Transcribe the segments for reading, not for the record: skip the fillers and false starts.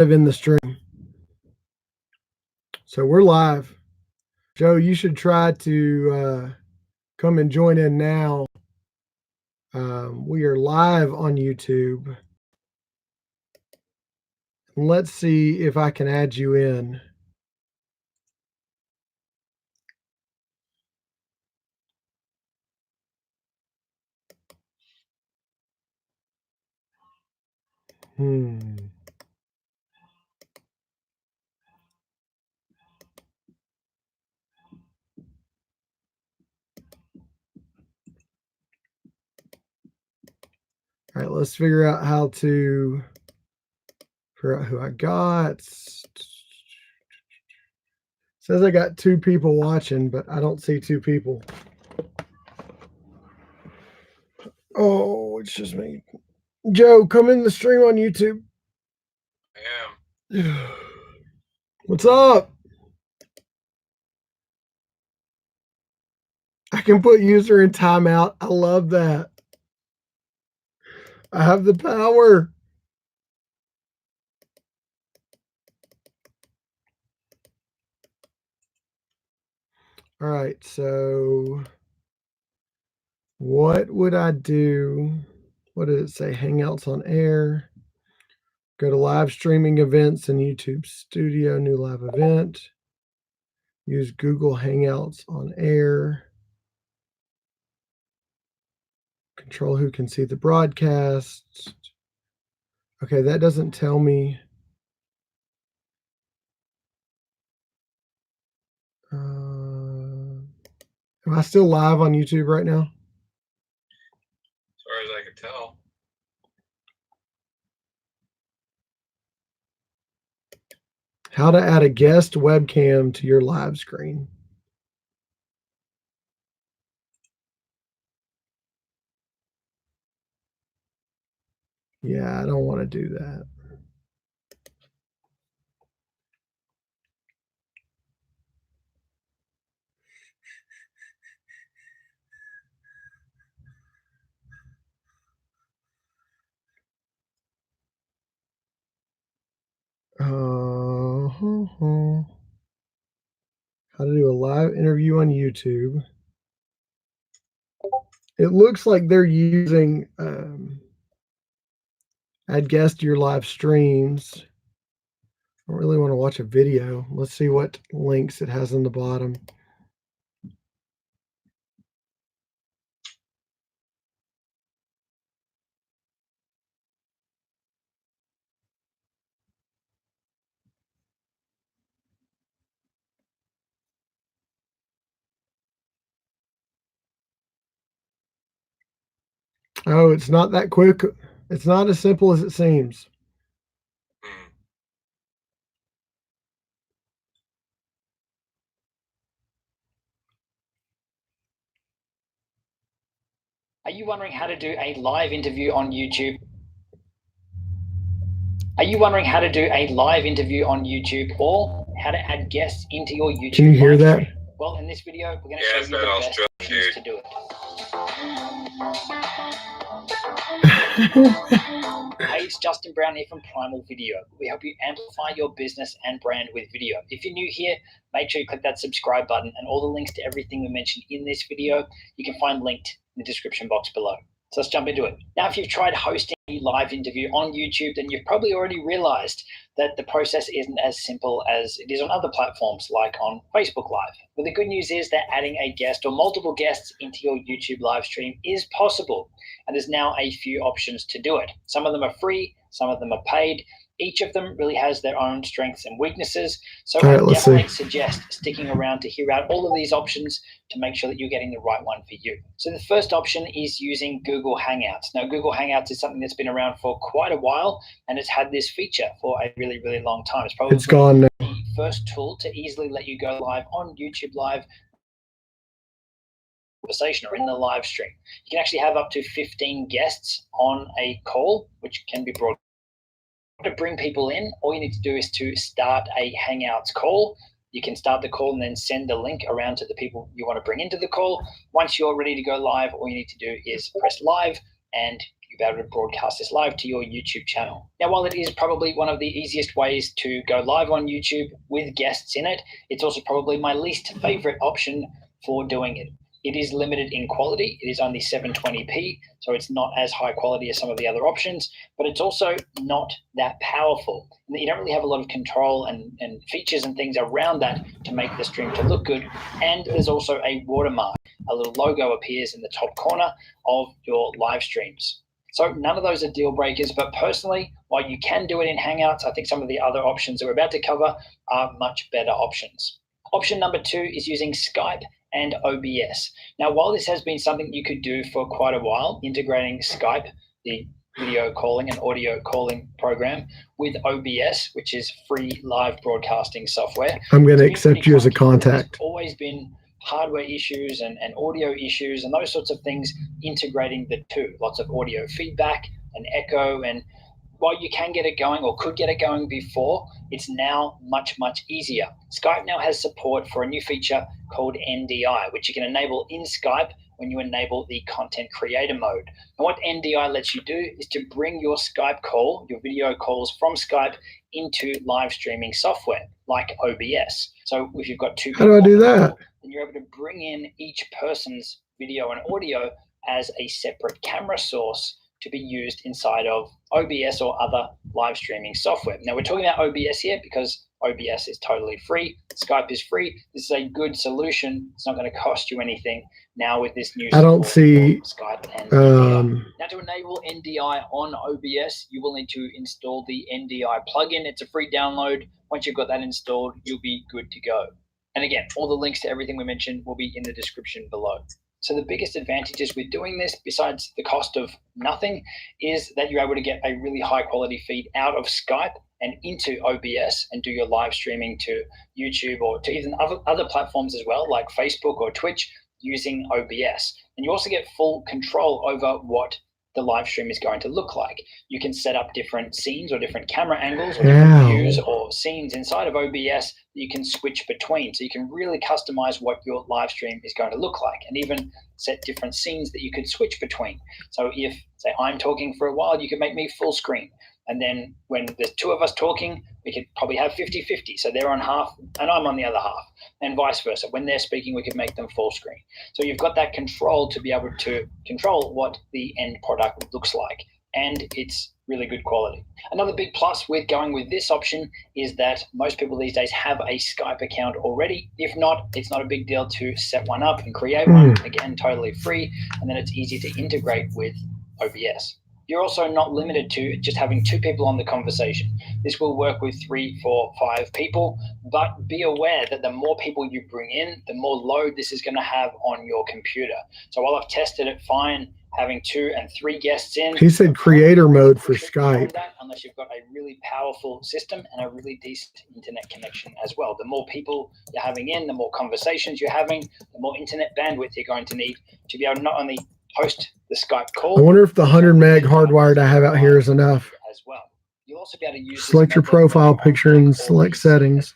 in the stream. So we're live. Joe, you should try to come and join in now. We are live on YouTube. Let's see if I can add you in. All right, let's figure out how to figure out who I got. Says I got 2 people watching, but I don't see 2 people. Oh, it's just me. Joe, come in the stream on YouTube. I am. What's up? I can put user in timeout. I love that. I have the power. All right, so what would I do? What did it say? Hangouts on air. Go to live streaming events in YouTube Studio, new live event. Use Google Hangouts on air. Control who can see the broadcast. Okay, that doesn't tell me. Am I still live on YouTube right now? As far as I can tell. How to add a guest webcam to your live screen. Yeah, I don't want to do that. How to do a live interview on YouTube. It looks like they're using add guest to your live streams. I don't really want to watch a video. Let's see what links it has on the bottom. Oh, it's not that quick. It's not as simple as it seems. Are you wondering how to do a live interview on YouTube? Are you wondering how to do a live interview on YouTube or how to add guests into your YouTube? Can you hear that? Well, in this video, we're going to show you the best options to do it. Hey, it's Justin Brown here from Primal Video. We help you amplify your business and brand with video. If you're new here, make sure you click that subscribe button, and all the links to everything we mentioned in this video, you can find linked in the description box below. So let's jump into it. Now, if you've tried hosting a live interview on YouTube, then you've probably already realized that the process isn't as simple as it is on other platforms like on Facebook Live. Well, the good news is that adding a guest or multiple guests into your YouTube live stream is possible, and there's now a few options to do it. Some of them are free, some of them are paid. Each of them really has their own strengths and weaknesses. So I definitely suggest sticking around to hear out all of these options to make sure that you're getting the right one for you. So the first option is using Google Hangouts. Now, Google Hangouts is something that's been around for quite a while, and it's had this feature for a really, really long time. It's probably gone now. The first tool to easily let you go live on YouTube Live conversation or in the live stream. You can actually have up to 15 guests on a call, which can be brought to bring people in. All you need to do is to start a Hangouts call. You can start the call and then send the link around to the people you want to bring into the call. Once you're ready to go live, all you need to do is press live and you be able to broadcast this live to your YouTube channel. Now, while it is probably one of the easiest ways to go live on YouTube with guests in it, it's also probably my least favorite option for doing it. It is limited in quality. It is only 720p, so it's not as high quality as some of the other options, but it's also not that powerful. You don't really have a lot of control and features and things around that to make the stream to look good. And there's also a watermark. A little logo appears in the top corner of your live streams. So none of those are deal breakers, but personally, while you can do it in Hangouts, I think some of the other options that we're about to cover are much better options. Option number 2 is using Skype and OBS. Now, while this has been something you could do for quite a while, integrating Skype, the video calling and audio calling program, with OBS, which is free live broadcasting software. I'm going to accept you as a contact. There's always been hardware issues and audio issues and those sorts of things integrating the two. Lots of audio feedback and echo, and while you can get it going or could get it going before, it's now much, much easier. Skype now has support for a new feature called NDI, which you can enable in Skype when you enable the content creator mode. And what NDI lets you do is to bring your Skype call, your video calls from Skype, into live streaming software like OBS. So if you've got two people, how do I do that? Then you're able to bring in each person's video and audio as a separate camera source to be used inside of OBS or other live streaming software. Now, we're talking about OBS here because OBS is totally free. Skype is free. This is a good solution. It's not going to cost you anything now with this new I don't see Skype and NDI. Now, to enable NDI on OBS, you will need to install the NDI plugin. It's a free download. Once you've got that installed, you'll be good to go. And again, all the links to everything we mentioned will be in the description below. So the biggest advantages with doing this, besides the cost of nothing, is that you're able to get a really high quality feed out of Skype and into OBS and do your live streaming to YouTube or to even other platforms as well, like Facebook or Twitch, using OBS. And you also get full control over what the live stream is going to look like. You can set up different scenes or different camera angles or different views or scenes inside of OBS that you can switch between. So you can really customize what your live stream is going to look like and even set different scenes that you could switch between. So if, say, I'm talking for a while, you can make me full screen. And then when there's two of us talking, we could probably have 50-50. So they're on half and I'm on the other half, and vice versa. When they're speaking, we could make them full screen. So you've got that control to be able to control what the end product looks like. And it's really good quality. Another big plus with going with this option is that most people these days have a Skype account already. If not, it's not a big deal to set one up and create one. Again, totally free. And then it's easy to integrate with OBS. You're also not limited to just having two people on the conversation. This will work with 3, 4, 5 people, but be aware that the more people you bring in, the more load this is going to have on your computer. So while I've tested it fine, having 2 and 3 guests in. He said creator mode for Skype. Unless you've got a really powerful system and a really decent internet connection as well. The more people you're having in, the more conversations you're having, the more internet bandwidth you're going to need to be able to not only host the Skype call. I wonder if the 100 meg hardwired I have out here is enough. As well. You'll also be able to use select your profile picture and select settings.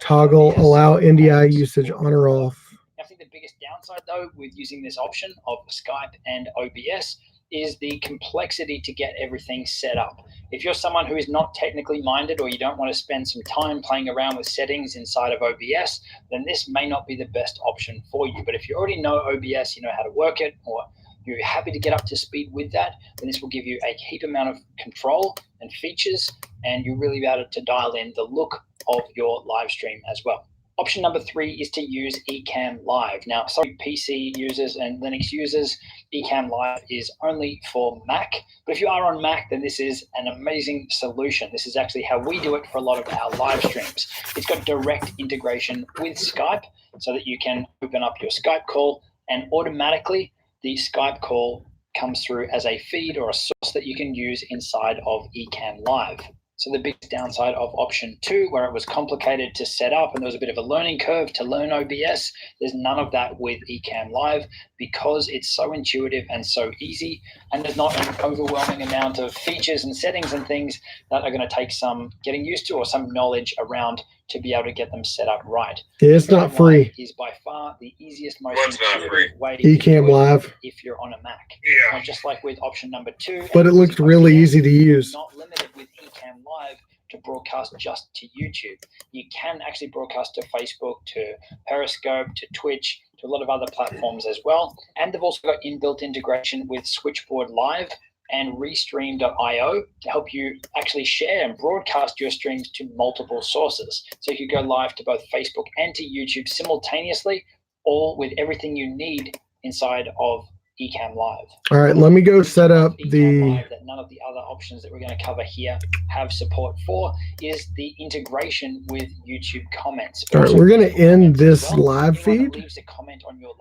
Toggle allow NDI usage on or off. I think the biggest downside though with using this option of Skype and OBS is the complexity to get everything set up. If you're someone who is not technically minded or you don't want to spend some time playing around with settings inside of OBS, then this may not be the best option for you. But if you already know OBS, you know how to work it, or you're happy to get up to speed with that, then this will give you a heap amount of control and features, and you'll really be able to dial in the look of your live stream as well. Option number 3 is to use Ecamm Live. Now, sorry, PC users and Linux users, Ecamm Live is only for Mac. But if you are on Mac, then this is an amazing solution. This is actually how we do it for a lot of our live streams. It's got direct integration with Skype so that you can open up your Skype call and automatically the Skype call comes through as a feed or a source that you can use inside of Ecamm Live. So the biggest downside of option 2, where it was complicated to set up and there was a bit of a learning curve to learn OBS, there's none of that with Ecamm Live. because it's so intuitive and so easy, and there's not an overwhelming amount of features and settings and things that are going to take some getting used to or some knowledge around to be able to get them set up right. Yeah, it's not free. Is by far the easiest, most What's not free? intuitive way to Ecamm do it Live. if you're on a Mac. Yeah. Now, just like with option number 2, But it looks really easy to use. Not limited with Ecamm Live to broadcast just to YouTube. You can actually broadcast to Facebook, to Periscope, to Twitch, to a lot of other platforms as well. And they've also got inbuilt integration with Switchboard Live and Restream.io to help you actually share and broadcast your streams to multiple sources. So you could go live to both Facebook and to YouTube simultaneously, all with everything you need inside of Ecamm Live. All right, let me go set up Ecamm the. Live that none of the other options that we're going to cover here have support for is the integration with YouTube comments. All right, we're going to end this live Anyone that feed. leaves a comment on your